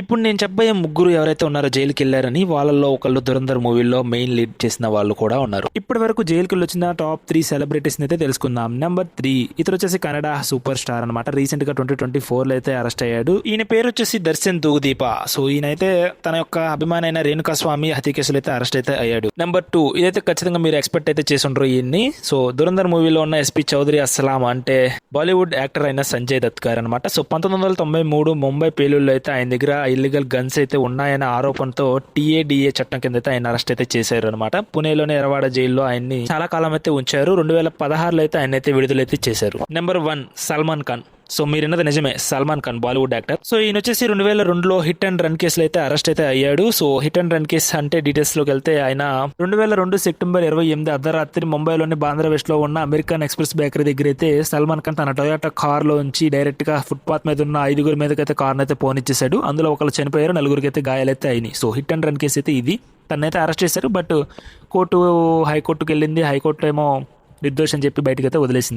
ఇప్పుడు నేను చెప్పబోయే ముగ్గురు ఎవరైతే ఉన్నారో జైలుకి వెళ్ళారని వాళ్ళల్లో ఒకళ్ళు ధురంధర్ మూవీలో మెయిన్ లీడ్ చేసిన వాళ్ళు కూడా ఉన్నారు. ఇప్పటి వరకు జైలుకి వచ్చిన టాప్ 3 సెలబ్రిటీస్ అయితే తెలుసుకుందాం. నెంబర్ 3 ఇతను వచ్చేసి కన్నడ సూపర్ స్టార్ అనమాట. రీసెంట్ గా 2024 లో అయితే అరెస్ట్ అయ్యాడు. ఈయన పేరు వచ్చేసి దర్శన్ తూగుదీప. సో ఈయన అయితే తన యొక్క అభిమానైన రేణుకా స్వామి హత్య కేసులో అయితే అరెస్ట్ అయితే అయ్యాడు. నెంబర్ 2 ఇదైతే ఖచ్చితంగా మీరు ఎక్స్పెక్ట్ అయితే చేసి ఉండరు ఈయన్ని. సో ధురంధర్ మూవీలో ఉన్న ఎస్పీ చౌదరి అస్సలాం అంటే బాలీవుడ్ యాక్టర్ అయిన సంజయ్ దత్ గారు అనమాట. సో 1993 ముంబై పేలుల్లో అయితే ఆయన దగ్గర ఇల్లీగల్ గన్స్ అయితే ఉన్నాయనే ఆరోపణతో టీఏడిఏ చట్టం కింద అయితే ఆయన అరెస్ట్ అయితే చేశారు అనమాట. పుణేలోని ఎరవాడ జైల్లో ఆయన్ని చాలా కాలం అయితే ఉంచారు. 2016లో అయితే ఆయన అయితే విడుదలైతే చేశారు. నెంబర్ 1 సల్మాన్ ఖాన్. సో మీరున్నది నిజమే, సల్మాన్ ఖాన్ బాలీవుడ్ యాక్టర్. సో ఈయన వచ్చేసి 2002లో హిట్ అండ్ రన్ కేసులో అయితే అరెస్ట్ అయితే అయ్యాడు. So hit and run case అంటే డీటెయిల్స్ లోకి వెళ్తే ఆయన 2002 సెప్టెంబర్ 28 అర్ధరాత్రి ముంబైలోని బాంద్రావేష్ లో ఉన్న అమెరికన్ ఎక్స్ప్రెస్ బేకరీ దగ్గర అయితే సల్మాన్ ఖాన్ తన టొయోటా కార్ లో ఉంచి డైరెక్ట్ గా ఫుట్పాత్ మీద ఉన్న 5 మీదకైతే కార్ అయితే పోనిచ్చేశాడు. అందులో ఒకరు చనిపోయారు, 4 అయితే గాయాలైతే అయినాయి. So hit and run case అయితే ఇది. తనైతే అరెస్ట్ చేశారు. బట్ హైకోర్టుకి వెళ్ళింది. హైకోర్టు ఏమో నిర్దోషం చెప్పి బయటకైతే వదిలేసింది.